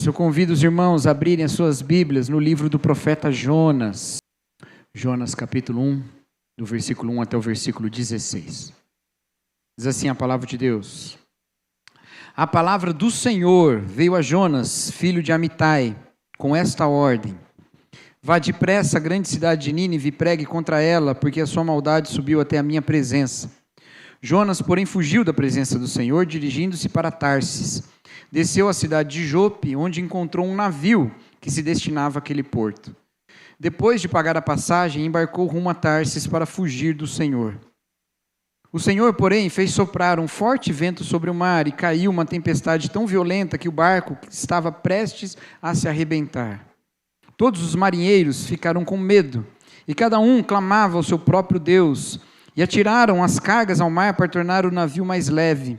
Eu convido os irmãos a abrirem as suas Bíblias no livro do profeta Jonas. Jonas capítulo 1, do versículo 1 até o versículo 16. Diz assim a palavra de Deus. A palavra do Senhor veio a Jonas, filho de Amitai, com esta ordem. Vá depressa à grande cidade de Nínive e pregue contra ela, porque a sua maldade subiu até a minha presença. Jonas, porém, fugiu da presença do Senhor, dirigindo-se para Tarsis. Desceu à cidade de Jope, onde encontrou um navio que se destinava àquele porto. Depois de pagar a passagem, embarcou rumo a Tarsis para fugir do Senhor. O Senhor, porém, fez soprar um forte vento sobre o mar e caiu uma tempestade tão violenta que o barco estava prestes a se arrebentar. Todos os marinheiros ficaram com medo e cada um clamava ao seu próprio Deus e atiraram as cargas ao mar para tornar o navio mais leve.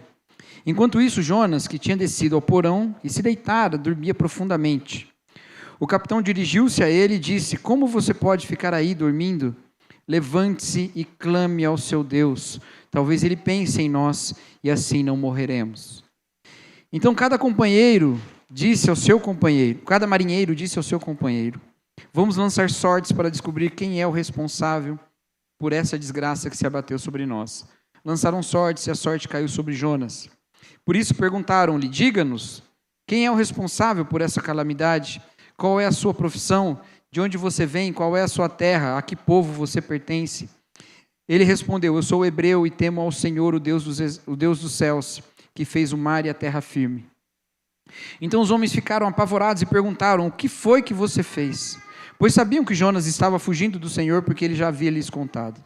Enquanto isso, Jonas, que tinha descido ao porão e se deitara, dormia profundamente. O capitão dirigiu-se a ele e disse: Como você pode ficar aí dormindo? Levante-se e clame ao seu Deus. Talvez ele pense em nós e assim não morreremos. Então cada marinheiro disse ao seu companheiro: Vamos lançar sortes para descobrir quem é o responsável por essa desgraça que se abateu sobre nós. Lançaram sortes e a sorte caiu sobre Jonas. Por isso perguntaram-lhe: Diga-nos, quem é o responsável por essa calamidade? Qual é a sua profissão? De onde você vem? Qual é a sua terra? A que povo você pertence? Ele respondeu: Eu sou hebreu e temo ao Senhor, o Deus dos céus, que fez o mar e a terra firme. Então os homens ficaram apavorados e perguntaram: O que foi que você fez? Pois sabiam que Jonas estava fugindo do Senhor, porque ele já havia lhes contado.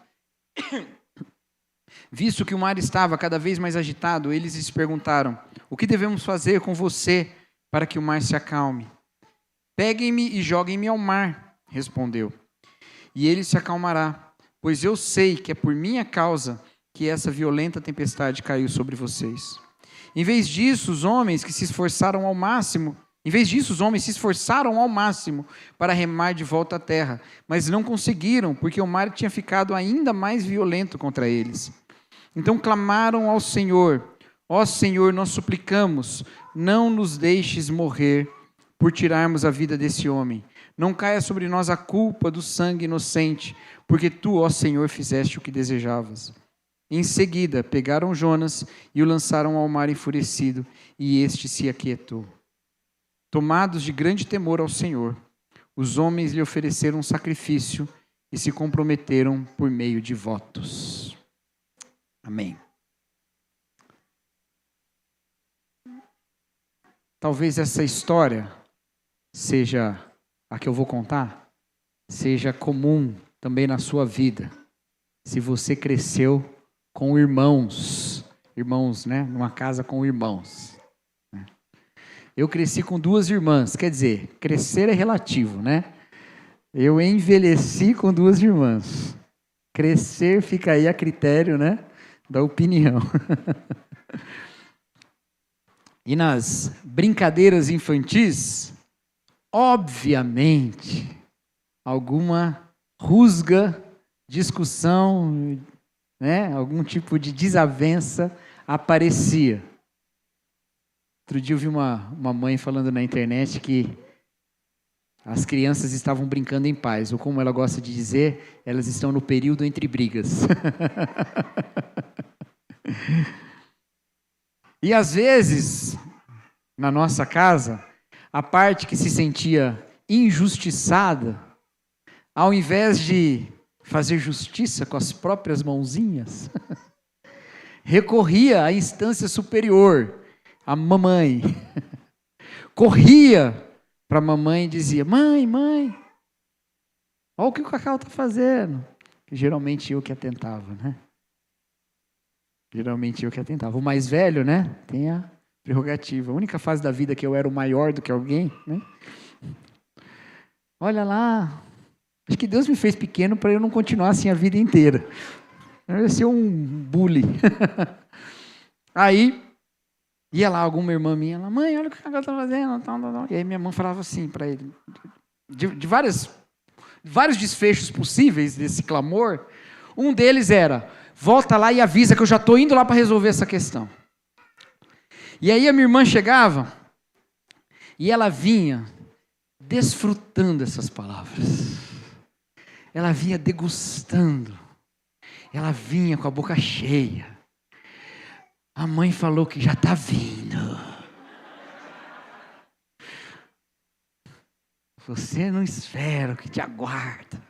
Visto que o mar estava cada vez mais agitado, eles lhes perguntaram: O que devemos fazer com você para que o mar se acalme? Peguem-me e joguem-me ao mar, respondeu. E ele se acalmará, pois eu sei que é por minha causa que essa violenta tempestade caiu sobre vocês. Em vez disso, os homens se esforçaram ao máximo para remar de volta à terra, mas não conseguiram, porque o mar tinha ficado ainda mais violento contra eles. Então clamaram ao Senhor: Ó Senhor, nós suplicamos, não nos deixes morrer por tirarmos a vida desse homem. Não caia sobre nós a culpa do sangue inocente, porque tu, ó Senhor, fizeste o que desejavas. Em seguida, pegaram Jonas e o lançaram ao mar enfurecido, e este se aquietou. Tomados de grande temor ao Senhor, os homens lhe ofereceram um sacrifício e se comprometeram por meio de votos. Amém. Talvez essa história seja a que eu vou contar, seja comum também na sua vida. Se você cresceu com irmãos, né, numa casa com irmãos. Eu cresci com duas irmãs, quer dizer, crescer é relativo, né? Eu envelheci com duas irmãs. Crescer fica aí a critério, né, da opinião. E nas brincadeiras infantis, obviamente, alguma rusga, discussão, né, algum tipo de desavença aparecia. Outro dia eu vi uma mãe falando na internet que as crianças estavam brincando em paz, ou como ela gosta de dizer, elas estão no período entre brigas. E às vezes, na nossa casa, a parte que se sentia injustiçada, ao invés de fazer justiça com as próprias mãozinhas, recorria à instância superior, a mamãe. Corria para a mamãe e dizia: Mãe, olha o que o Cacau está fazendo. Geralmente eu que atentava, né? O mais velho, né, tem a prerrogativa. A única fase da vida que eu era o maior do que alguém, né? Olha lá, acho que Deus me fez pequeno para eu não continuar assim a vida inteira. Eu ia ser um bully. Aí, ia lá alguma irmã minha, ela: Mãe, olha o que o Cacau está fazendo. E aí minha mãe falava assim para ele, de vários desfechos possíveis desse clamor. Um deles era: volta lá e avisa que eu já estou indo lá para resolver essa questão. E aí a minha irmã chegava E ela vinha desfrutando essas palavras. Ela vinha degustando. Ela vinha com a boca cheia. A mãe falou que já está vindo. Você não espera o que te aguarda.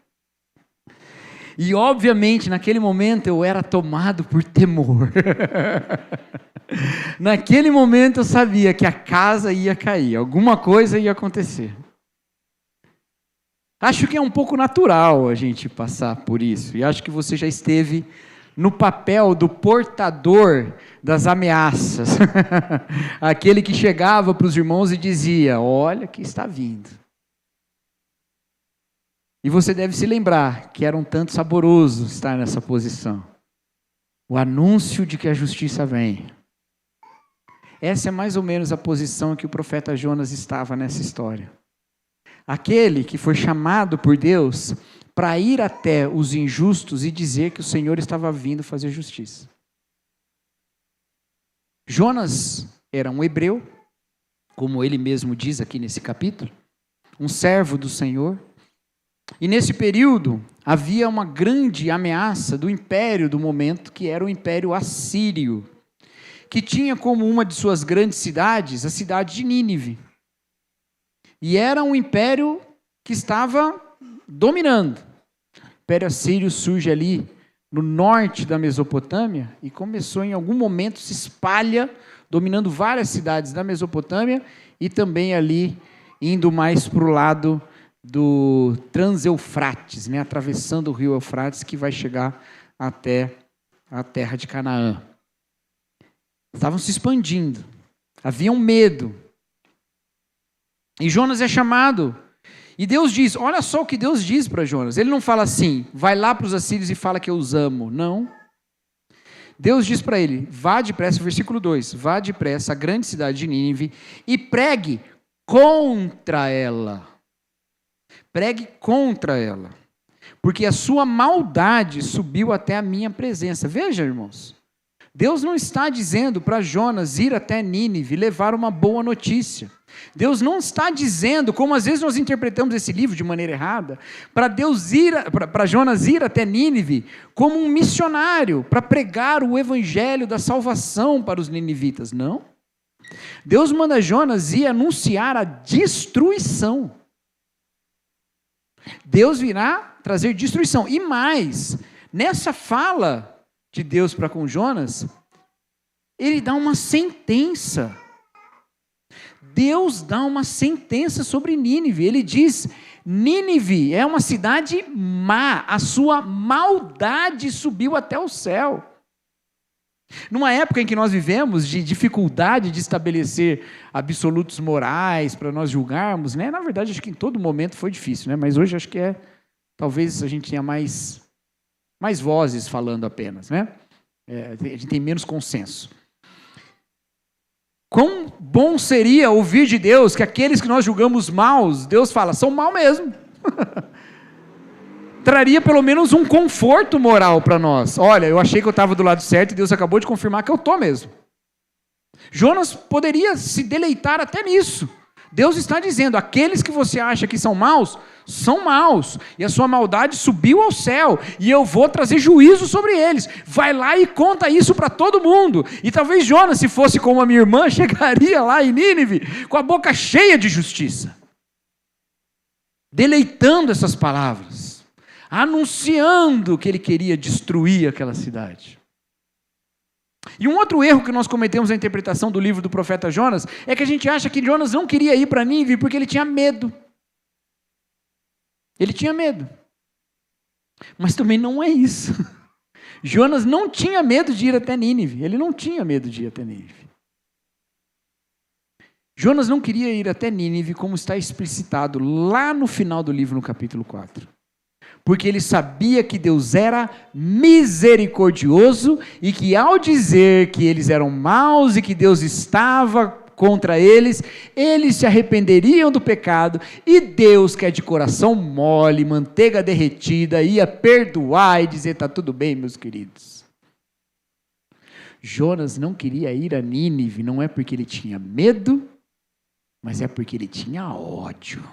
E obviamente naquele momento eu era tomado por temor. Naquele momento eu sabia que a casa ia cair, alguma coisa ia acontecer. Acho que é um pouco natural a gente passar por isso, e acho que você já esteve no papel do portador das ameaças. Aquele que chegava para os irmãos e dizia: olha que está vindo. E você deve se lembrar que era um tanto saboroso estar nessa posição. O anúncio de que a justiça vem. Essa é mais ou menos a posição que o profeta Jonas estava nessa história. Aquele que foi chamado por Deus para ir até os injustos e dizer que o Senhor estava vindo fazer justiça. Jonas era um hebreu, como ele mesmo diz aqui nesse capítulo, um servo do Senhor. E nesse período havia uma grande ameaça do império do momento, que era o Império Assírio, que tinha como uma de suas grandes cidades a cidade de Nínive. E era um império que estava dominando. O Império Assírio surge ali no norte da Mesopotâmia e começou em algum momento, se espalha, dominando várias cidades da Mesopotâmia e também ali indo mais para o lado do Transeufrates, atravessando o rio Eufrates, que vai chegar até a terra de Canaã. Estavam se expandindo, havia um medo. E Jonas é chamado, e Deus diz, olha só o que Deus diz para Jonas. Ele não fala assim, vai lá para os assírios e fala que eu os amo. Não. Deus diz para ele, vá depressa, versículo 2, vá depressa à grande cidade de Nínive e pregue contra ela. Pregue contra ela, porque a sua maldade subiu até a minha presença. Veja, irmãos, Deus não está dizendo para Jonas ir até Nínive levar uma boa notícia. Deus não está dizendo, como às vezes nós interpretamos esse livro de maneira errada, para Jonas ir até Nínive como um missionário, para pregar o evangelho da salvação para os ninivitas. Não. Deus manda Jonas ir anunciar a destruição. Deus virá trazer destruição. E mais, nessa fala de Deus para com Jonas, ele dá uma sentença. Deus dá uma sentença sobre Nínive. Ele diz, Nínive é uma cidade má, a sua maldade subiu até o céu. Numa época em que nós vivemos de dificuldade de estabelecer absolutos morais para nós julgarmos, na verdade acho que em todo momento foi difícil, mas hoje acho que talvez a gente tenha mais vozes falando apenas, a gente tem menos consenso. Quão bom seria ouvir de Deus que aqueles que nós julgamos maus, Deus fala, são mal mesmo. Traria pelo menos um conforto moral para nós. Olha, eu achei que eu estava do lado certo e Deus acabou de confirmar que eu estou mesmo. Jonas poderia se deleitar até nisso. Deus está dizendo, aqueles que você acha que são maus, e a sua maldade subiu ao céu, e eu vou trazer juízo sobre eles. Vai lá e conta isso para todo mundo. E talvez Jonas, se fosse como a minha irmã, chegaria lá em Nínive com a boca cheia de justiça, deleitando essas palavras, anunciando que ele queria destruir aquela cidade. E um outro erro que nós cometemos na interpretação do livro do profeta Jonas é que a gente acha que Jonas não queria ir para Nínive porque ele tinha medo. Ele tinha medo. Mas também não é isso. Jonas não tinha medo de ir até Nínive. Ele não tinha medo de ir até Nínive. Jonas não queria ir até Nínive, como está explicitado lá no final do livro, no capítulo 4. Porque ele sabia que Deus era misericordioso e que ao dizer que eles eram maus e que Deus estava contra eles, eles se arrependeriam do pecado e Deus, que é de coração mole, manteiga derretida, ia perdoar e dizer, está tudo bem, meus queridos. Jonas não queria ir a Nínive, não é porque ele tinha medo, mas é porque ele tinha ódio.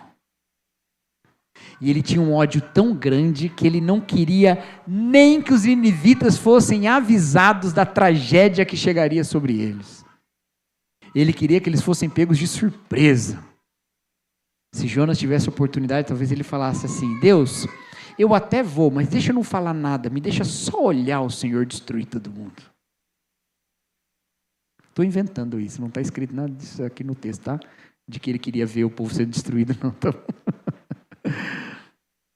E ele tinha um ódio tão grande que ele não queria nem que os ninivitas fossem avisados da tragédia que chegaria sobre eles. Ele queria que eles fossem pegos de surpresa. Se Jonas tivesse oportunidade, talvez ele falasse assim: Deus, eu até vou, mas deixa eu não falar nada, me deixa só olhar o Senhor destruir todo mundo. Estou inventando isso, não está escrito nada disso aqui no texto, tá? De que ele queria ver o povo sendo destruído, não. Tá?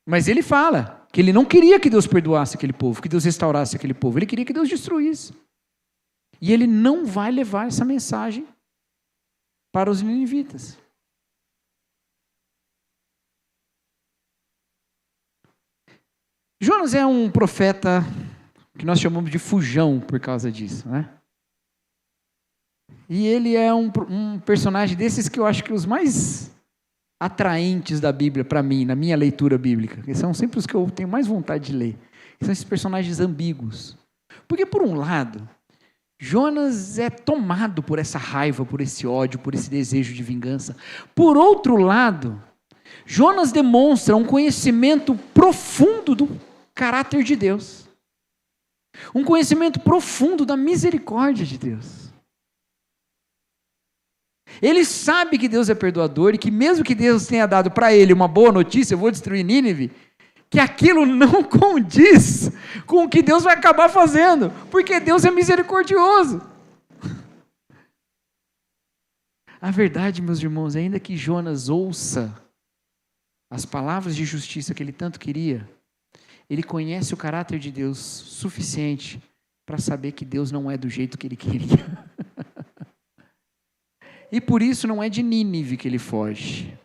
Mas ele fala que ele não queria que Deus perdoasse aquele povo, que Deus restaurasse aquele povo, ele queria que Deus destruísse. E ele não vai levar essa mensagem para os ninivitas. Jonas é um profeta que nós chamamos de fujão por causa disso, né? E ele é um personagem desses que eu acho que os mais atraentes da Bíblia para mim, na minha leitura bíblica, que são sempre os que eu tenho mais vontade de ler. São esses personagens ambíguos. Porque por um lado, Jonas é tomado por essa raiva, por esse ódio, por esse desejo de vingança. Por outro lado, Jonas demonstra um conhecimento profundo do caráter de Deus. Um conhecimento profundo da misericórdia de Deus. Ele sabe que Deus é perdoador e que mesmo que Deus tenha dado para ele uma boa notícia, eu vou destruir Nínive, que aquilo não condiz com o que Deus vai acabar fazendo, porque Deus é misericordioso. A verdade, meus irmãos, ainda que Jonas ouça as palavras de justiça que ele tanto queria, ele conhece o caráter de Deus suficiente para saber que Deus não é do jeito que ele queria. E por isso não é de Nínive que ele foge,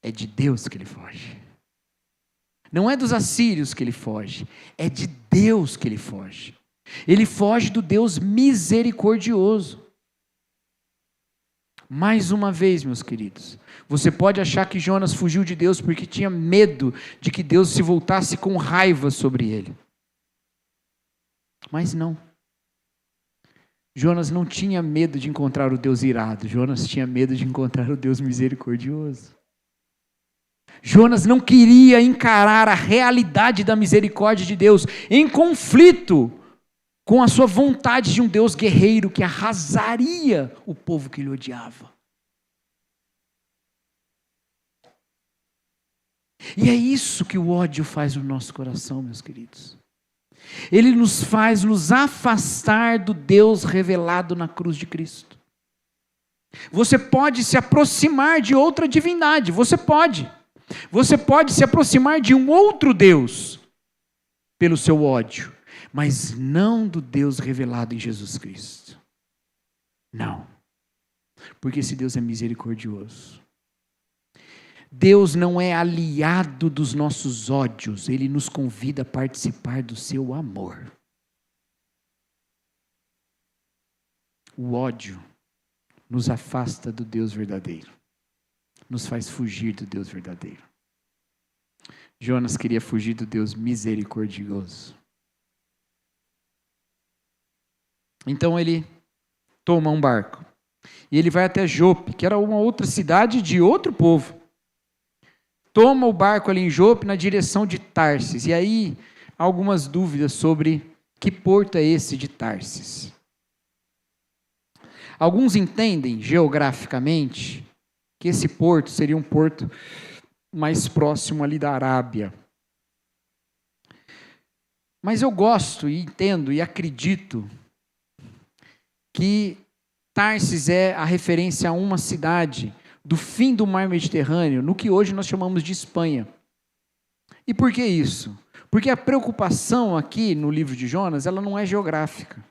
é de Deus que ele foge. Não é dos assírios que ele foge, é de Deus que ele foge. Ele foge do Deus misericordioso. Mais uma vez, meus queridos, você pode achar que Jonas fugiu de Deus porque tinha medo de que Deus se voltasse com raiva sobre ele. Mas não. Jonas não tinha medo de encontrar o Deus irado, Jonas tinha medo de encontrar o Deus misericordioso. Jonas não queria encarar a realidade da misericórdia de Deus em conflito com a sua vontade de um Deus guerreiro que arrasaria o povo que lhe odiava. E é isso que o ódio faz no nosso coração, meus queridos. Ele nos faz nos afastar do Deus revelado na cruz de Cristo. Você pode se aproximar de outra divindade, você pode se aproximar de um outro Deus pelo seu ódio, mas não do Deus revelado em Jesus Cristo. Não, porque esse Deus é misericordioso. Deus não é aliado dos nossos ódios, Ele nos convida a participar do seu amor. O ódio nos afasta do Deus verdadeiro, nos faz fugir do Deus verdadeiro. Jonas queria fugir do Deus misericordioso. Então ele toma um barco e ele vai até Jope, que era uma outra cidade de outro povo. Toma o barco ali em Jope na direção de Tarsis. E aí, algumas dúvidas sobre que porto é esse de Tarsis. Alguns entendem, geograficamente, que esse porto seria um porto mais próximo ali da Arábia. Mas eu gosto e entendo e acredito que Tarsis é a referência a uma cidade do fim do mar Mediterrâneo, no que hoje nós chamamos de Espanha. E por que isso? Porque a preocupação aqui no livro de Jonas, ela não é geográfica.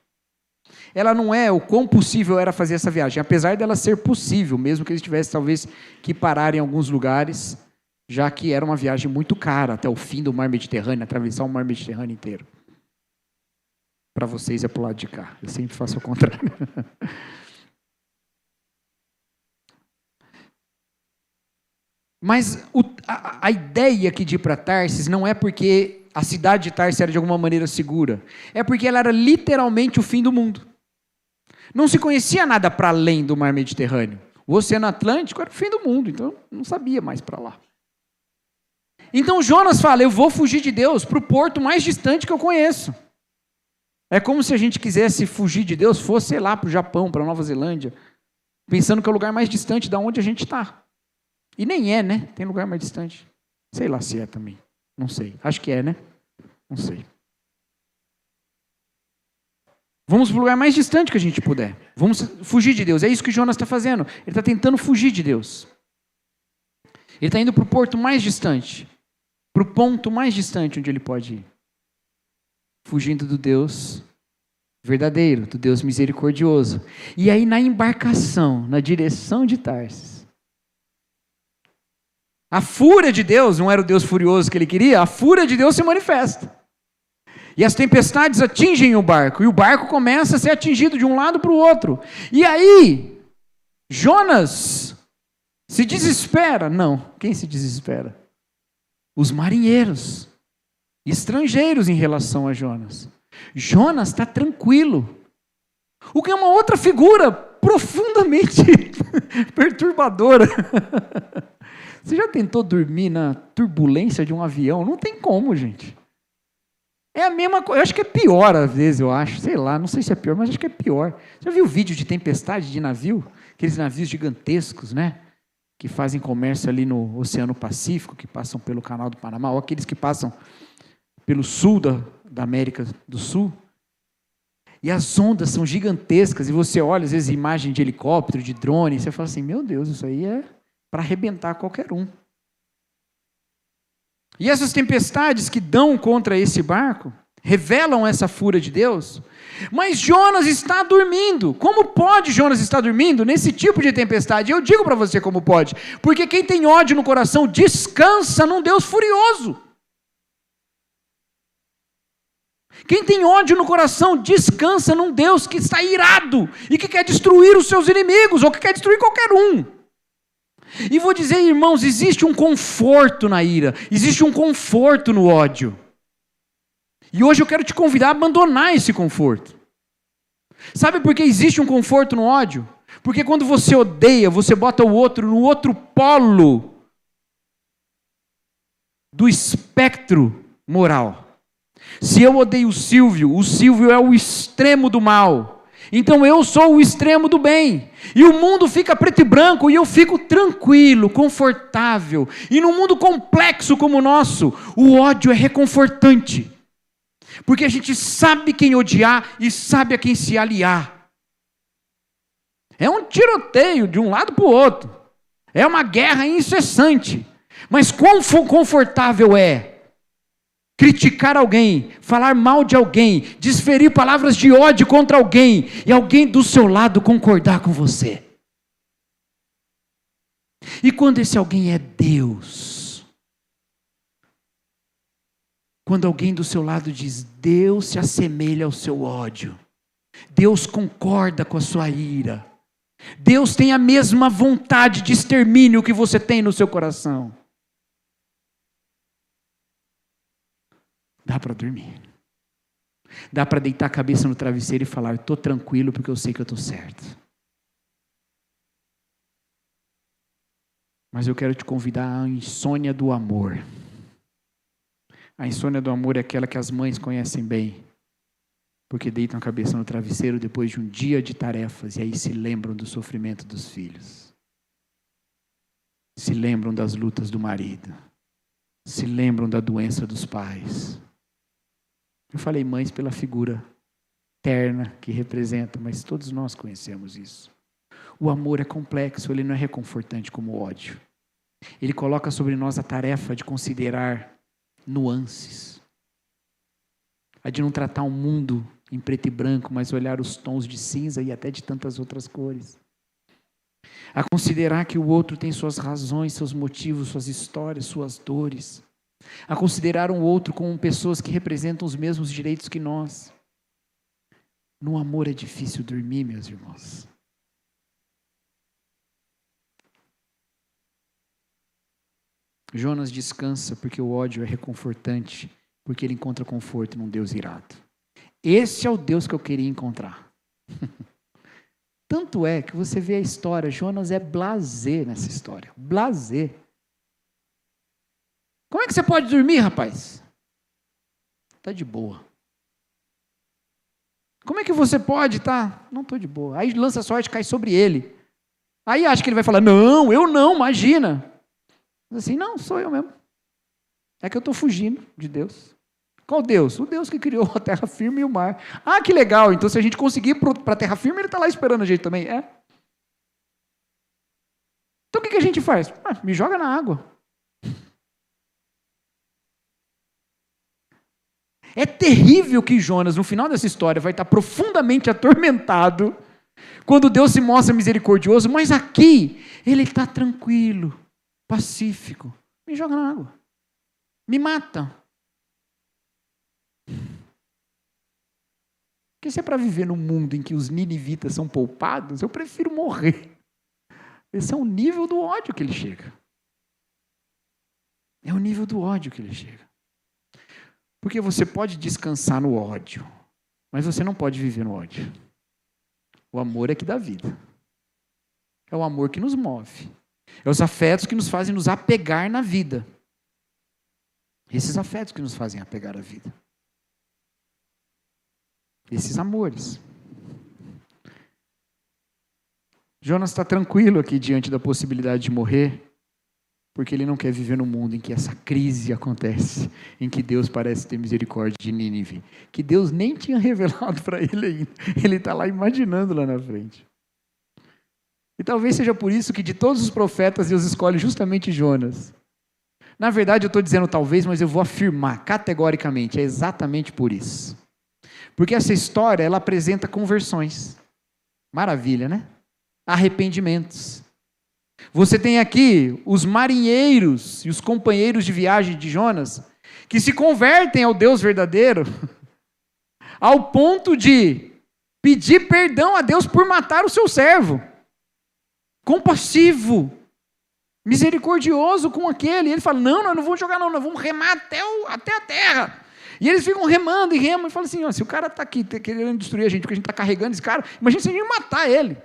Ela não é o quão possível era fazer essa viagem, apesar dela ser possível, mesmo que eles tivessem talvez que parar em alguns lugares, já que era uma viagem muito cara até o fim do mar Mediterrâneo, atravessar o mar Mediterrâneo inteiro. Para vocês é para o lado de cá, eu sempre faço o contrário. Mas a ideia aqui de ir para Tarsis não é porque a cidade de Tarsis era de alguma maneira segura. É porque ela era literalmente o fim do mundo. Não se conhecia nada para além do mar Mediterrâneo. O Oceano Atlântico era o fim do mundo, então eu não sabia mais para lá. Então Jonas fala, eu vou fugir de Deus para o porto mais distante que eu conheço. É como se a gente quisesse fugir de Deus, fosse, sei lá, para o Japão, para a Nova Zelândia, pensando que é o lugar mais distante da onde a gente está. E nem é, né? Tem lugar mais distante. Sei lá se é também. Não sei. Acho que é, né? Não sei. Vamos para o lugar mais distante que a gente puder. Vamos fugir de Deus. É isso que Jonas está fazendo. Ele está tentando fugir de Deus. Ele está indo para o porto mais distante. Para o ponto mais distante onde ele pode ir. Fugindo do Deus verdadeiro, do Deus misericordioso. E aí na embarcação, na direção de Tarsis, a fúria de Deus, não era o Deus furioso que ele queria, a fúria de Deus se manifesta. E as tempestades atingem o barco, e o barco começa a ser atingido de um lado para o outro. E aí, Jonas se desespera. Não, quem se desespera? Os marinheiros, estrangeiros em relação a Jonas. Jonas está tranquilo. O que é uma outra figura profundamente perturbadora. Você já tentou dormir na turbulência de um avião? Não tem como, gente. É a mesma coisa. Eu acho que é pior às vezes, eu acho. Sei lá, não sei se é pior, mas acho que é pior. Já viu vídeo de tempestade de navio? Aqueles navios gigantescos, né? Que fazem comércio ali no Oceano Pacífico, que passam pelo Canal do Panamá, ou aqueles que passam pelo sul da América do Sul. E as ondas são gigantescas, e você olha, às vezes, imagem de helicóptero, de drone, e você fala assim, meu Deus, isso aí é para arrebentar qualquer um. E essas tempestades que dão contra esse barco, revelam essa fúria de Deus, mas Jonas está dormindo. Como pode Jonas estar dormindo nesse tipo de tempestade? Eu digo para você como pode, porque quem tem ódio no coração descansa num Deus furioso. Quem tem ódio no coração descansa num Deus que está irado e que quer destruir os seus inimigos, ou que quer destruir qualquer um. E vou dizer, irmãos, existe um conforto na ira, existe um conforto no ódio. E hoje eu quero te convidar a abandonar esse conforto. Sabe por que existe um conforto no ódio? Porque quando você odeia, você bota o outro no outro polo do espectro moral. Se eu odeio o Silvio é o extremo do mal. Então eu sou o extremo do bem. E o mundo fica preto e branco e eu fico tranquilo, confortável. E num mundo complexo como o nosso, o ódio é reconfortante. Porque a gente sabe quem odiar e sabe a quem se aliar. É um tiroteio de um lado para o outro. É uma guerra incessante. Mas quão confortável é criticar alguém, falar mal de alguém, desferir palavras de ódio contra alguém, e alguém do seu lado concordar com você. E quando esse alguém é Deus, quando alguém do seu lado diz, Deus se assemelha ao seu ódio, Deus concorda com a sua ira, Deus tem a mesma vontade de extermínio que você tem no seu coração. Dá para dormir. Dá para deitar a cabeça no travesseiro e falar, estou tranquilo porque eu sei que eu estou certo. Mas eu quero te convidar à insônia do amor. A insônia do amor é aquela que as mães conhecem bem. Porque deitam a cabeça no travesseiro depois de um dia de tarefas e aí se lembram do sofrimento dos filhos. Se lembram das lutas do marido. Se lembram da doença dos pais. Eu falei mães pela figura terna que representa, mas todos nós conhecemos isso. O amor é complexo, ele não é reconfortante como o ódio. Ele coloca sobre nós a tarefa de considerar nuances. A de não tratar o mundo em preto e branco, mas olhar os tons de cinza e até de tantas outras cores. A considerar que o outro tem suas razões, seus motivos, suas histórias, suas dores. A considerar um outro como pessoas que representam os mesmos direitos que nós. No amor é difícil dormir, meus irmãos. Jonas descansa porque o ódio é reconfortante, porque ele encontra conforto num Deus irado. Esse é o Deus que eu queria encontrar. Tanto é que você vê a história, Jonas é blasé nessa história. Blasé. Como é que você pode dormir, rapaz? Está de boa. Como é que você pode, tá? Não estou de boa. Aí lança a sorte, cai sobre ele. Aí acha que ele vai falar, não, eu não, imagina. Mas assim, não, sou eu mesmo. É que eu estou fugindo de Deus. Qual Deus? O Deus que criou a terra firme e o mar. Ah, que legal, então se a gente conseguir para a terra firme, ele está lá esperando a gente também. É. Então o que a gente faz? Me joga na água. É terrível que Jonas, no final dessa história, vai estar profundamente atormentado, quando Deus se mostra misericordioso, mas aqui, ele está tranquilo, pacífico. Me joga na água. Me mata. Porque se é para viver num mundo em que os ninivitas são poupados, eu prefiro morrer. Esse é o nível do ódio que ele chega. É o nível do ódio que ele chega. Porque você pode descansar no ódio, mas você não pode viver no ódio. O amor é que dá vida. É o amor que nos move. É os afetos que nos fazem nos apegar na vida. Esses afetos que nos fazem apegar à vida. Esses amores. Jonas está tranquilo aqui diante da possibilidade de morrer, porque ele não quer viver no mundo em que essa crise acontece, em que Deus parece ter misericórdia de Nínive, que Deus nem tinha revelado para ele ainda. Ele está lá imaginando lá na frente. E talvez seja por isso que de todos os profetas Deus escolhe justamente Jonas. Na verdade eu estou dizendo talvez, mas eu vou afirmar categoricamente, é exatamente por isso. Porque essa história, ela apresenta conversões. Maravilha, né? Arrependimentos. Você tem aqui os marinheiros e os companheiros de viagem de Jonas, que se convertem ao Deus verdadeiro, ao ponto de pedir perdão a Deus por matar o seu servo. Compassivo, misericordioso com aquele. E ele fala, não, nós não vamos jogar não, nós vamos remar até a terra. E eles ficam remando e remam e falam assim, se o cara está aqui querendo destruir a gente, porque a gente está carregando esse cara, imagina se a gente matar ele.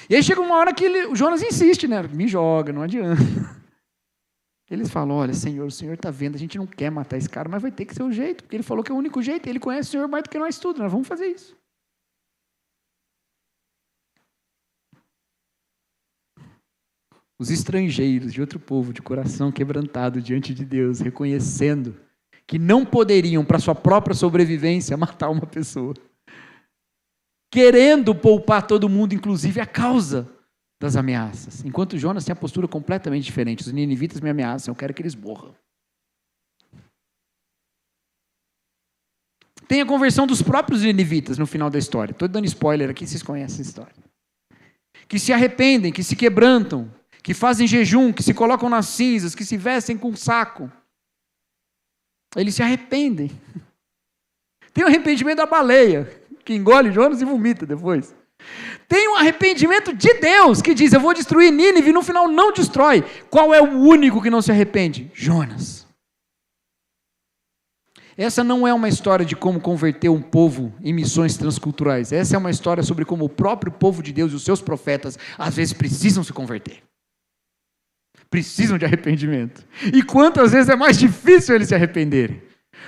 E aí chega uma hora que o Jonas insiste, né? Me joga, não adianta. Eles falam, olha, Senhor, o Senhor está vendo, a gente não quer matar esse cara, mas vai ter que ser o jeito, porque ele falou que é o único jeito, ele conhece o Senhor mais do que nós tudo, nós vamos fazer isso. Os estrangeiros de outro povo, de coração quebrantado diante de Deus, reconhecendo que não poderiam, para sua própria sobrevivência, matar uma pessoa. Querendo poupar todo mundo, inclusive a causa das ameaças. Enquanto Jonas tem a postura completamente diferente. Os ninivitas me ameaçam, eu quero que eles morram. Tem a conversão dos próprios ninivitas no final da história. Estou dando spoiler aqui, vocês conhecem a história. Que se arrependem, que se quebrantam, que fazem jejum, que se colocam nas cinzas, que se vestem com saco. Eles se arrependem. Tem o arrependimento da baleia, que engole Jonas e vomita depois. Tem um arrependimento de Deus, que diz, eu vou destruir Nínive, e no final não destrói. Qual é o único que não se arrepende? Jonas. Essa não é uma história de como converter um povo em missões transculturais. Essa é uma história sobre como o próprio povo de Deus e os seus profetas, às vezes, precisam se converter. Precisam de arrependimento. E quantas vezes é mais difícil eles se arrependerem?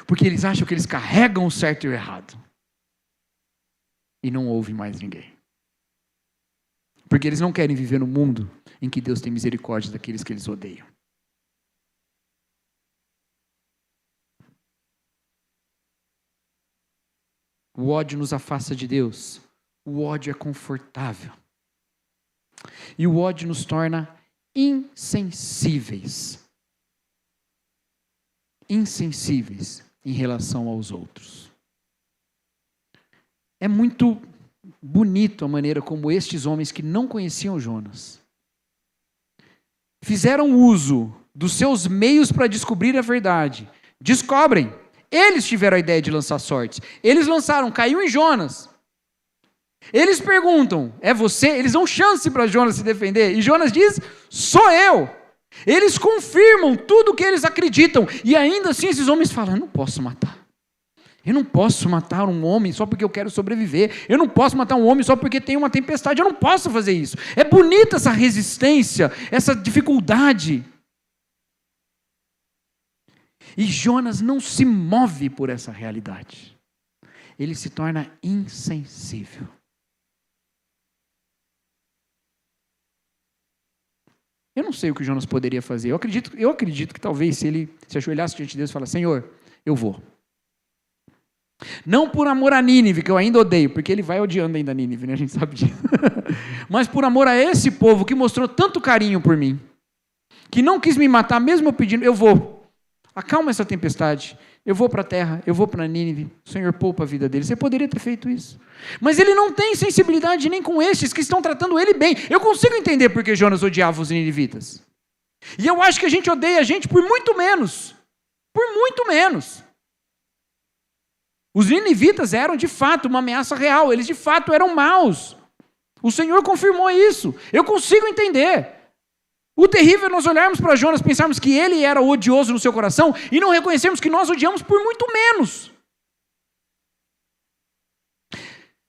Porque eles acham que eles carregam o certo e o errado. E não ouvem mais ninguém. Porque eles não querem viver no mundo em que Deus tem misericórdia daqueles que eles odeiam. O ódio nos afasta de Deus. O ódio é confortável. E o ódio nos torna insensíveis. Insensíveis em relação aos outros. É muito bonito a maneira como estes homens que não conheciam Jonas fizeram uso dos seus meios para descobrir a verdade. Descobrem. Eles tiveram a ideia de lançar sortes. Eles lançaram, caiu em Jonas. Eles perguntam, é você? Eles dão chance para Jonas se defender. E Jonas diz, sou eu. Eles confirmam tudo o que eles acreditam. E ainda assim esses homens falam, não posso matar. Eu não posso matar um homem só porque eu quero sobreviver. Eu não posso matar um homem só porque tem uma tempestade. Eu não posso fazer isso. É bonita essa resistência, essa dificuldade. E Jonas não se move por essa realidade. Ele se torna insensível. Eu não sei o que Jonas poderia fazer. Eu acredito que talvez se ele se ajoelhasse diante de Deus e falasse: Senhor, eu vou. Não por amor a Nínive, que eu ainda odeio, porque ele vai odiando ainda a Nínive, né? A gente sabe disso. Mas por amor a esse povo que mostrou tanto carinho por mim, que não quis me matar, mesmo eu pedindo, eu vou. Acalma essa tempestade. Eu vou para a terra, eu vou para Nínive. O Senhor poupa a vida dele. Você poderia ter feito isso. Mas ele não tem sensibilidade nem com estes que estão tratando ele bem. Eu consigo entender porque Jonas odiava os ninivitas. E eu acho que a gente odeia a gente por muito menos. Por muito menos. Os ninivitas eram de fato uma ameaça real. Eles de fato eram maus. O Senhor confirmou isso. Eu consigo entender. O terrível é nós olharmos para Jonas, pensarmos que ele era odioso no seu coração e não reconhecermos que nós odiamos por muito menos.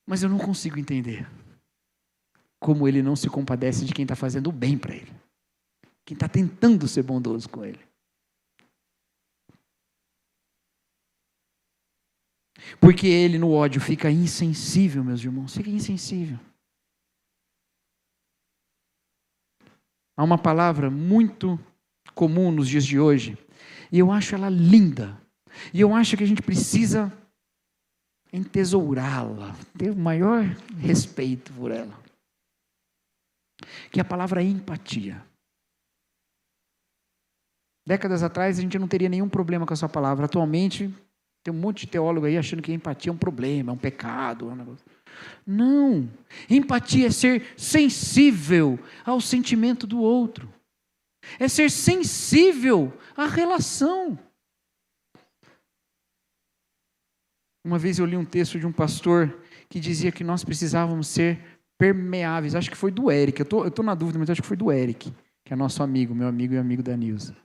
Mas eu não consigo entender como ele não se compadece de quem está fazendo o bem para ele. Quem está tentando ser bondoso com ele. Porque ele no ódio fica insensível, meus irmãos, fica insensível. Há uma palavra muito comum nos dias de hoje, e eu acho ela linda, e eu acho que a gente precisa entesourá-la, ter o maior respeito por ela, que é a palavra empatia. Décadas atrás a gente não teria nenhum problema com essa palavra. Atualmente tem um monte de teólogo aí achando que empatia é um problema, é um pecado, é um negócio. Não, empatia é ser sensível ao sentimento do outro, é ser sensível à relação. Uma vez eu li um texto de um pastor que dizia que nós precisávamos ser permeáveis, acho que foi do Eric, eu estou na dúvida, mas acho que foi do Eric, que é nosso amigo, meu amigo e amigo da Nilza,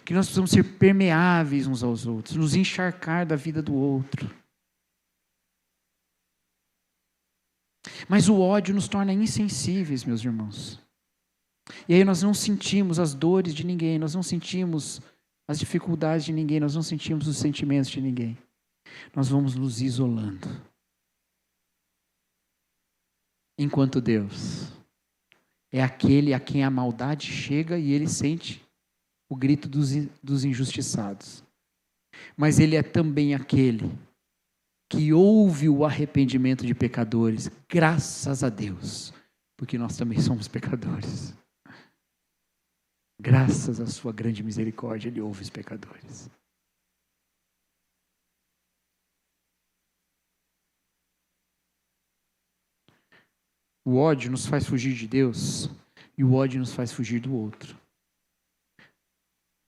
que nós precisamos ser permeáveis uns aos outros, nos encharcar da vida do outro. Mas o ódio nos torna insensíveis, meus irmãos. E aí nós não sentimos as dores de ninguém, nós não sentimos as dificuldades de ninguém, nós não sentimos os sentimentos de ninguém. Nós vamos nos isolando. Enquanto Deus é aquele a quem a maldade chega e ele sente o grito dos injustiçados. Mas ele é também aquele que ouve o arrependimento de pecadores, graças a Deus, porque nós também somos pecadores. Graças à sua grande misericórdia, ele ouve os pecadores. O ódio nos faz fugir de Deus e o ódio nos faz fugir do outro.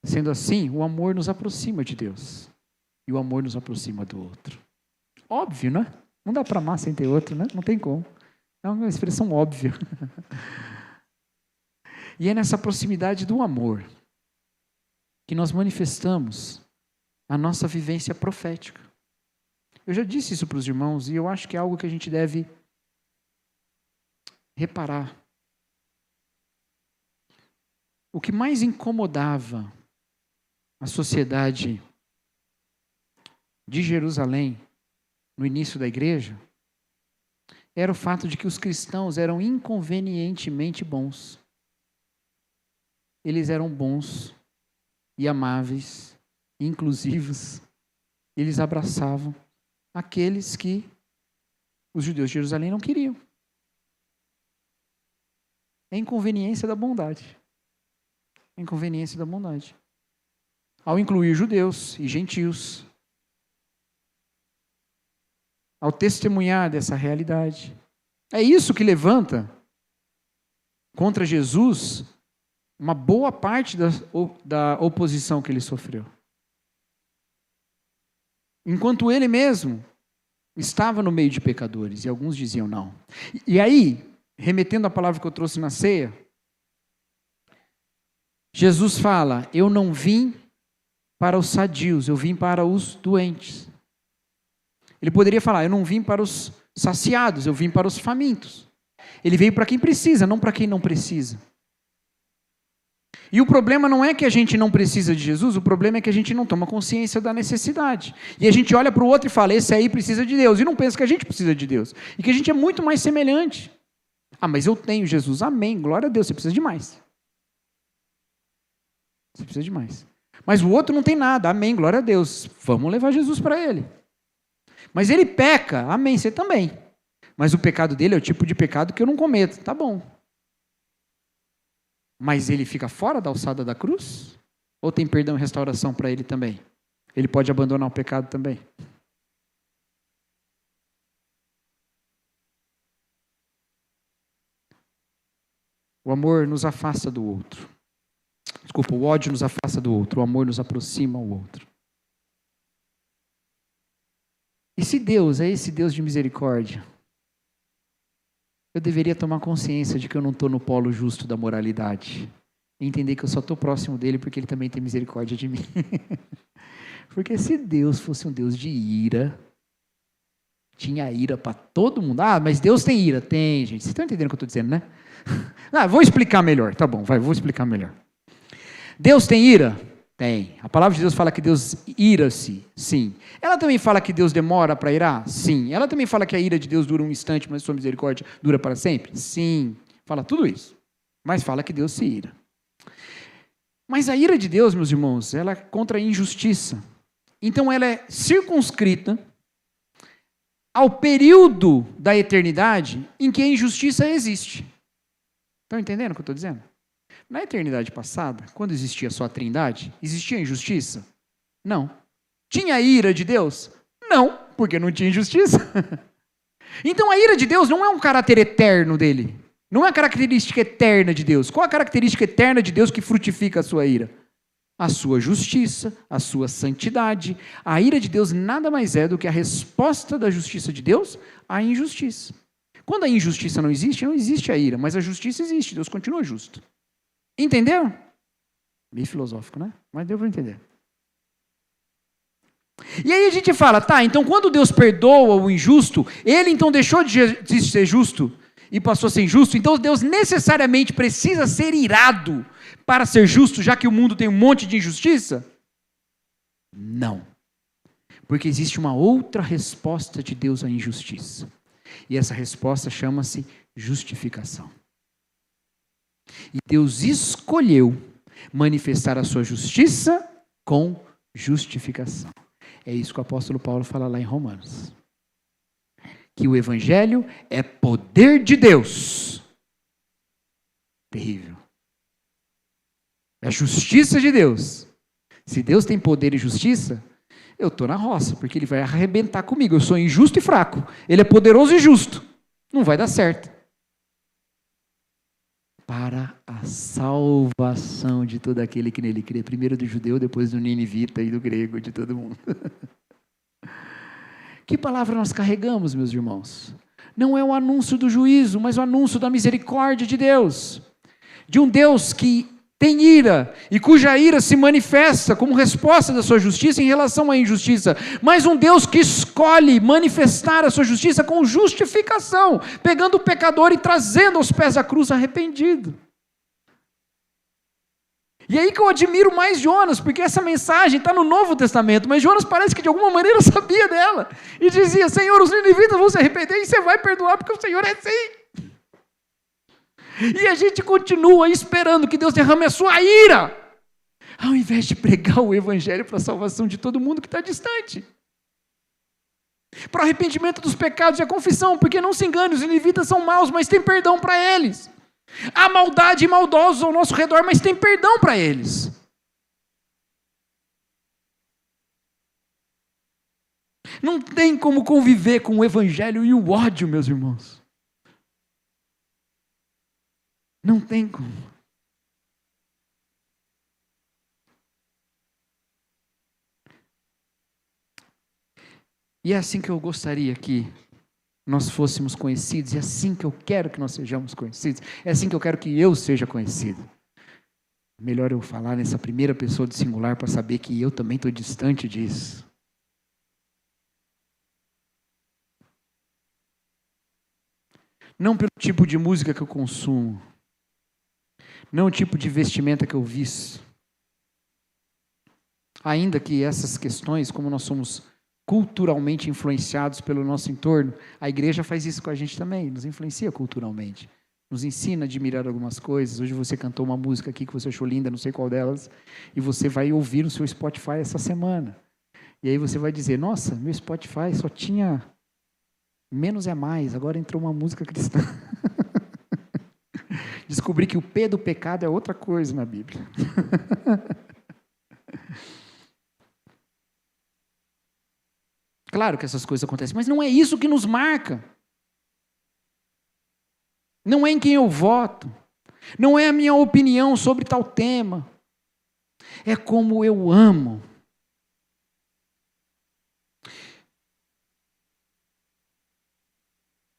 Sendo assim, o amor nos aproxima de Deus e o amor nos aproxima do outro. Óbvio, né? Não dá para amar sem ter outro, né? Não tem como. É uma expressão óbvia. E é nessa proximidade do amor que nós manifestamos a nossa vivência profética. Eu já disse isso para os irmãos e eu acho que é algo que a gente deve reparar. O que mais incomodava a sociedade de Jerusalém no início da igreja era o fato de que os cristãos eram inconvenientemente bons. Eles eram bons e amáveis, e inclusivos. Eles abraçavam aqueles que os judeus de Jerusalém não queriam. É inconveniência da bondade. É inconveniência da bondade. Ao incluir judeus e gentios, ao testemunhar dessa realidade. É isso que levanta contra Jesus uma boa parte da oposição que ele sofreu. Enquanto ele mesmo estava no meio de pecadores, e alguns diziam não. E aí, remetendo à palavra que eu trouxe na ceia, Jesus fala: eu não vim para os sadios, eu vim para os doentes. Ele poderia falar, eu não vim para os saciados, eu vim para os famintos. Ele veio para quem precisa, não para quem não precisa. E o problema não é que a gente não precisa de Jesus, o problema é que a gente não toma consciência da necessidade. E a gente olha para o outro e fala, esse aí precisa de Deus. E não pensa que a gente precisa de Deus. E que a gente é muito mais semelhante. Ah, mas eu tenho Jesus. Amém, glória a Deus, você precisa de mais. Você precisa de mais. Mas o outro não tem nada. Amém, glória a Deus. Vamos levar Jesus para ele. Mas ele peca. Amém, você também. Mas o pecado dele é o tipo de pecado que eu não cometo. Tá bom. Mas ele fica fora da alçada da cruz? Ou tem perdão e restauração para ele também? Ele pode abandonar o pecado também? O amor nos afasta do outro. Desculpa, o ódio nos afasta do outro. O amor nos aproxima ao outro. E se Deus é esse Deus de misericórdia, eu deveria tomar consciência de que eu não estou no polo justo da moralidade. E entender que eu só estou próximo dele porque ele também tem misericórdia de mim. Porque se Deus fosse um Deus de ira, tinha ira para todo mundo. Ah, mas Deus tem ira. Tem, gente. Vocês estão entendendo o que eu estou dizendo, né? Vou explicar melhor. Tá bom, vou explicar melhor. Deus tem ira? Tem. A palavra de Deus fala que Deus ira-se? Sim. Ela também fala que Deus demora para irar? Sim. Ela também fala que a ira de Deus dura um instante, mas sua misericórdia dura para sempre? Sim. Fala tudo isso. Mas fala que Deus se ira. Mas a ira de Deus, meus irmãos, ela é contra a injustiça. Então ela é circunscrita ao período da eternidade em que a injustiça existe. Estão entendendo o que eu estou dizendo? Na eternidade passada, quando existia só a Trindade, existia injustiça? Não. Tinha ira de Deus? Não, porque não tinha injustiça. Então a ira de Deus não é um caráter eterno dele. Não é a característica eterna de Deus. Qual a característica eterna de Deus que frutifica a sua ira? A sua justiça, a sua santidade. A ira de Deus nada mais é do que a resposta da justiça de Deus à injustiça. Quando a injustiça não existe a ira, mas a justiça existe, Deus continua justo. Entenderam? Meio filosófico, né? Mas deu para entender. E aí a gente fala, tá, então quando Deus perdoa o injusto, ele então deixou de ser justo e passou a ser injusto, então Deus necessariamente precisa ser irado para ser justo, já que o mundo tem um monte de injustiça? Não. Porque existe uma outra resposta de Deus à injustiça. E essa resposta chama-se justificação. E Deus escolheu manifestar a sua justiça com justificação. É isso que o apóstolo Paulo fala lá em Romanos. Que o evangelho é poder de Deus. Terrível. É a justiça de Deus. Se Deus tem poder e justiça, eu estou na roça, porque ele vai arrebentar comigo. Eu sou injusto e fraco. Ele é poderoso e justo. Não vai dar certo. Para a salvação de todo aquele que nele crê. Primeiro do judeu, depois do ninivita e do grego, de todo mundo. Que palavra nós carregamos, meus irmãos? Não é o anúncio do juízo, mas o anúncio da misericórdia de Deus. De um Deus que tem ira, e cuja ira se manifesta como resposta da sua justiça em relação à injustiça, mas um Deus que escolhe manifestar a sua justiça com justificação, pegando o pecador e trazendo aos pés da cruz arrependido. E aí que eu admiro mais Jonas, porque essa mensagem está no Novo Testamento, mas Jonas parece que de alguma maneira sabia dela, e dizia, Senhor, os ninivitas vão se arrepender e você vai perdoar, porque o Senhor é assim. E a gente continua esperando que Deus derrame a sua ira, ao invés de pregar o evangelho para a salvação de todo mundo que está distante. Para o arrependimento dos pecados e a confissão, porque não se engane, os ninivitas são maus, mas tem perdão para eles. Há maldade e maldosos ao nosso redor, mas tem perdão para eles. Não tem como conviver com o evangelho e o ódio, meus irmãos. Não tem como. E é assim que eu gostaria que nós fôssemos conhecidos, é assim que eu quero que nós sejamos conhecidos, é assim que eu quero que eu seja conhecido. Melhor eu falar nessa primeira pessoa de singular para saber que eu também estou distante disso. não pelo tipo de música que eu consumo, não o tipo de vestimenta que eu visto. Ainda que essas questões, como nós somos culturalmente influenciados pelo nosso entorno, a igreja faz isso com a gente também, nos influencia culturalmente, nos ensina a admirar algumas coisas. Hoje você cantou uma música aqui que você achou linda, não sei qual delas, e você vai ouvir no seu Spotify essa semana. E aí você vai dizer, nossa, meu Spotify só tinha menos é mais, agora entrou uma música cristã. Descobri que o P do pecado é outra coisa na Bíblia. Claro que essas coisas acontecem, mas não é isso que nos marca. Não é em quem eu voto. Não é a minha opinião sobre tal tema. É como eu amo.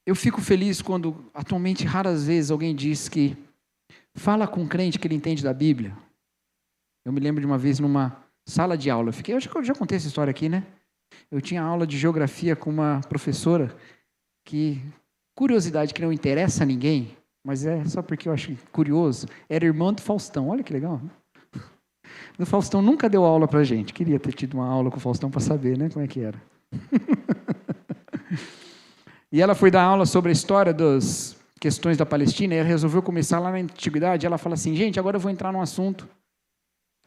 Eu fico feliz quando, atualmente, raras vezes alguém diz que fala com um crente que ele entende da Bíblia. Eu me lembro de uma vez numa sala de aula. Eu acho que eu já contei essa história aqui, né? Eu tinha aula de geografia com uma professora que, curiosidade que não interessa a ninguém, mas é só porque eu acho curioso, era irmã do Faustão. Olha que legal. O Faustão nunca deu aula pra gente. Queria ter tido uma aula com o Faustão para saber, né, como é que era. E ela foi dar aula sobre a história das questões da Palestina, e ela resolveu começar lá na antiguidade. Ela fala assim, gente, agora eu vou entrar num assunto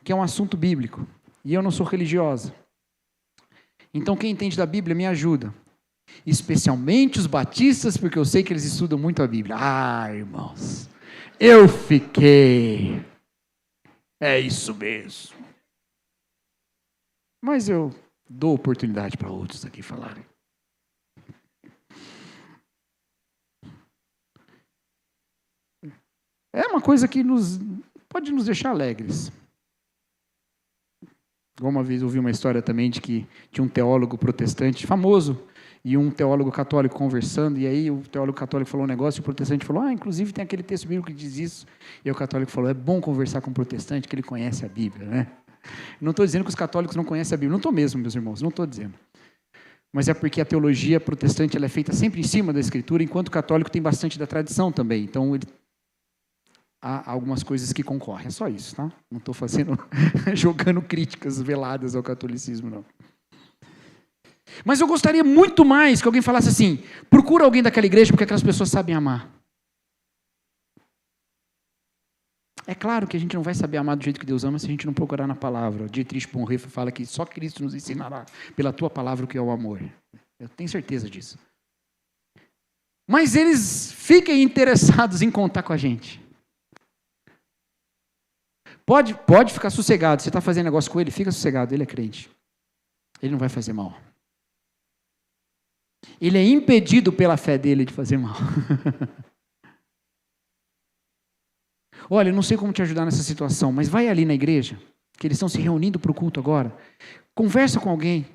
que é um assunto bíblico, e eu não sou religiosa. Então, quem entende da Bíblia, me ajuda. Especialmente os batistas, porque eu sei que eles estudam muito a Bíblia. Ah, irmãos, eu fiquei. É isso mesmo. Mas eu dou oportunidade para outros aqui falarem. É uma coisa que pode nos deixar alegres. Uma vez ouvi uma história também de que tinha um teólogo protestante famoso e um teólogo católico conversando, e aí o teólogo católico falou um negócio e o protestante falou, inclusive tem aquele texto bíblico que diz isso. E o católico falou, é bom conversar com um protestante que ele conhece a Bíblia, né? Não estou dizendo que os católicos não conhecem a Bíblia, não estou mesmo, meus irmãos, não estou dizendo. Mas é porque a teologia protestante ela é feita sempre em cima da Escritura, enquanto o católico tem bastante da tradição também. Então, há algumas coisas que concorrem, é só isso, tá? Não estou jogando críticas veladas ao catolicismo, não. Mas eu gostaria muito mais que alguém falasse assim, procura alguém daquela igreja porque aquelas pessoas sabem amar. É claro que a gente não vai saber amar do jeito que Deus ama se a gente não procurar na palavra. Dietrich Bonhoeffer fala que só Cristo nos ensinará pela tua palavra o que é o amor. Eu tenho certeza disso. Mas eles fiquem interessados em contar com a gente. Pode ficar sossegado. Você está fazendo negócio com ele, fica sossegado. Ele é crente. Ele não vai fazer mal. Ele é impedido pela fé dele de fazer mal. Olha, eu não sei como te ajudar nessa situação, mas vai ali na igreja, que eles estão se reunindo para o culto agora. Conversa com alguém,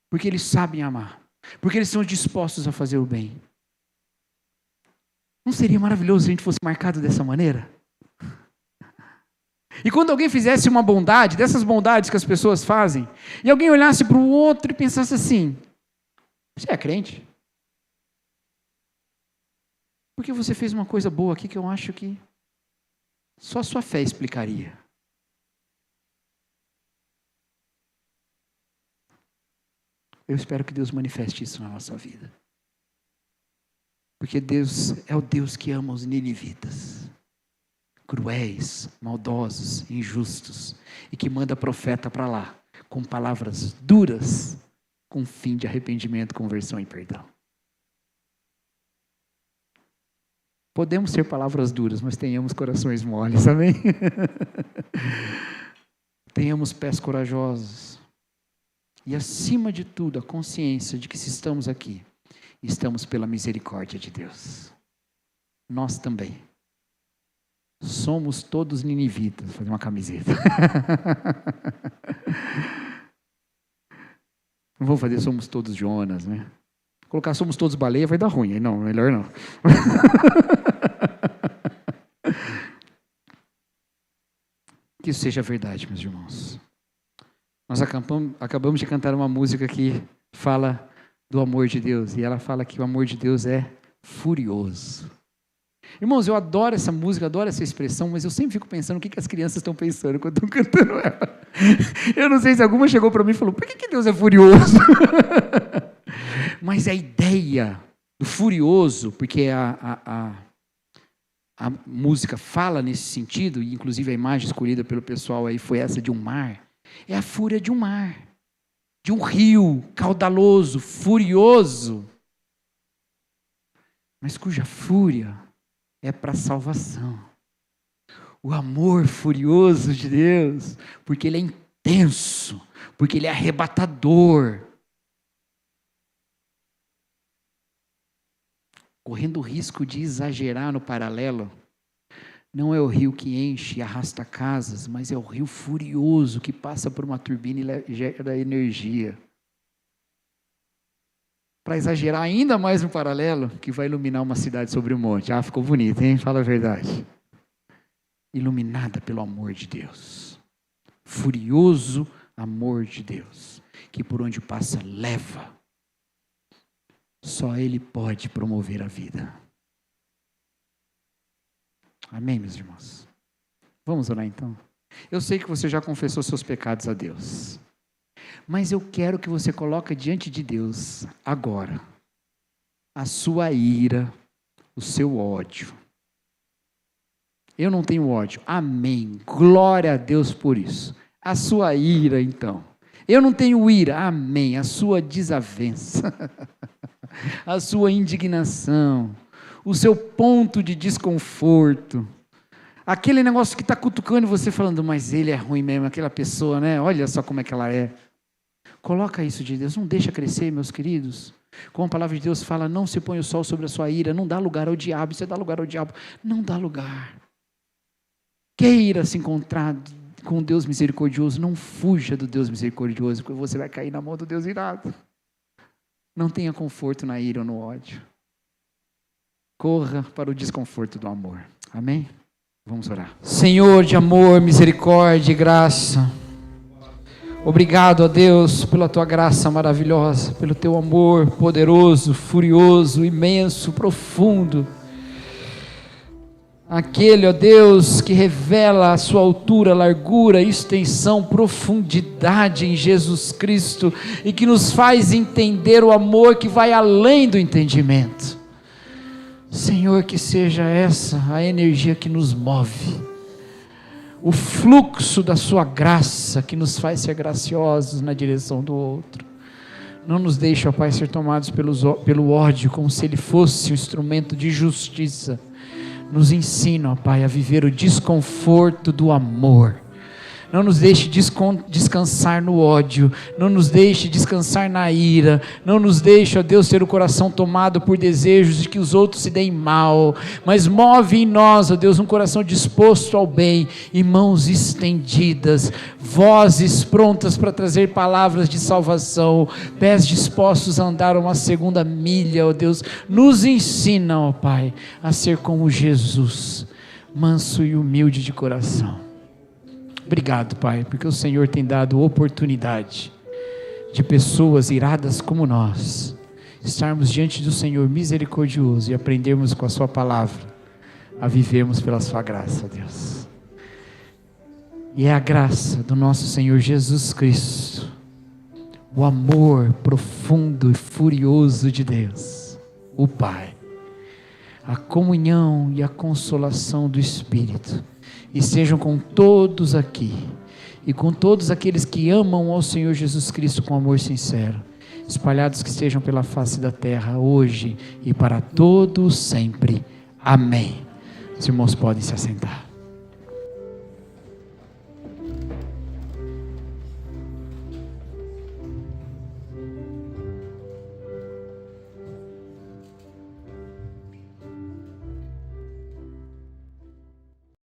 porque eles sabem amar. Porque eles estão dispostos a fazer o bem. Não seria maravilhoso se a gente fosse marcado dessa maneira? E quando alguém fizesse uma bondade, dessas bondades que as pessoas fazem, e alguém olhasse para o outro e pensasse assim, você é crente? Porque você fez uma coisa boa aqui que eu acho que só a sua fé explicaria. Eu espero que Deus manifeste isso na nossa vida. Porque Deus é o Deus que ama os ninivitas, cruéis, maldosos, injustos, e que manda profeta para lá, com palavras duras, com fim de arrependimento, conversão e perdão. Podemos ser palavras duras, mas tenhamos corações moles, amém? Tenhamos pés corajosos. E acima de tudo, a consciência de que se estamos aqui, estamos pela misericórdia de Deus. Nós também. Somos todos ninivitas. Vou fazer uma camiseta. Não vou fazer somos todos Jonas, né? Colocar somos todos baleia vai dar ruim. Não, melhor não. Que isso seja verdade, meus irmãos. Nós acabamos de cantar uma música que fala do amor de Deus. E ela fala que o amor de Deus é furioso. Irmãos, eu adoro essa música, adoro essa expressão, mas eu sempre fico pensando o que as crianças estão pensando quando estão cantando ela. Eu não sei se alguma chegou para mim e falou, por que Deus é furioso? Mas a ideia do furioso, porque a música fala nesse sentido, e inclusive a imagem escolhida pelo pessoal aí foi essa de um mar, é a fúria de um mar, de um rio caudaloso, furioso, mas cuja fúria é para a salvação. O amor furioso de Deus, porque Ele é intenso, porque Ele é arrebatador. Correndo o risco de exagerar no paralelo, não é o rio que enche e arrasta casas, mas é o rio furioso que passa por uma turbina e gera energia. Para exagerar ainda mais no paralelo, que vai iluminar uma cidade sobre o monte. Ah, ficou bonito, hein? Fala a verdade. Iluminada pelo amor de Deus. Furioso amor de Deus, que por onde passa leva. Só Ele pode promover a vida. Amém, meus irmãos? Vamos orar então? Eu sei que você já confessou seus pecados a Deus. Mas eu quero que você coloque diante de Deus, agora, a sua ira, o seu ódio. Eu não tenho ódio. Amém. Glória a Deus por isso. A sua ira, então. Eu não tenho ira. Amém. A sua desavença. A sua indignação. O seu ponto de desconforto. Aquele negócio que está cutucando você falando, mas ele é ruim mesmo, aquela pessoa, né? Olha só como é que ela é. Coloca isso de Deus, não deixa crescer, meus queridos. Como a palavra de Deus fala, não se põe o sol sobre a sua ira, não dá lugar ao diabo. Você dá lugar ao diabo, não dá lugar. Queira se encontrar com Deus misericordioso, não fuja do Deus misericordioso, porque você vai cair na mão do Deus irado. Não tenha conforto na ira ou no ódio. Corra para o desconforto do amor. Amém? Vamos orar. Senhor de amor, misericórdia e graça, obrigado a Deus pela tua graça maravilhosa, pelo teu amor poderoso, furioso, imenso, profundo. Aquele, ó Deus, que revela a sua altura, largura, extensão, profundidade em Jesus Cristo e que nos faz entender o amor que vai além do entendimento. Senhor, que seja essa a energia que nos move, o fluxo da sua graça que nos faz ser graciosos na direção do outro. Não nos deixe, ó Pai, ser tomados pelo ódio, como se ele fosse um instrumento de justiça. Nos ensina, ó Pai, a viver o desconforto do amor. Não nos deixe descansar no ódio, não nos deixe descansar na ira, não nos deixe, ó Deus, ter o coração tomado por desejos de que os outros se deem mal, mas move em nós, ó Deus, um coração disposto ao bem e mãos estendidas, vozes prontas para trazer palavras de salvação, pés dispostos a andar uma segunda milha, ó Deus. Nos ensina, ó Pai, a ser como Jesus, manso e humilde de coração. Obrigado, Pai, porque o Senhor tem dado oportunidade de pessoas iradas como nós estarmos diante do Senhor misericordioso e aprendermos com a sua palavra a vivermos pela sua graça, Deus. E é a graça do nosso Senhor Jesus Cristo, o amor profundo e furioso de Deus, o Pai, a comunhão e a consolação do Espírito, e sejam com todos aqui, e com todos aqueles que amam ao Senhor Jesus Cristo com amor sincero, espalhados que estejam pela face da terra, hoje e para todos sempre. Amém. Os irmãos podem se assentar.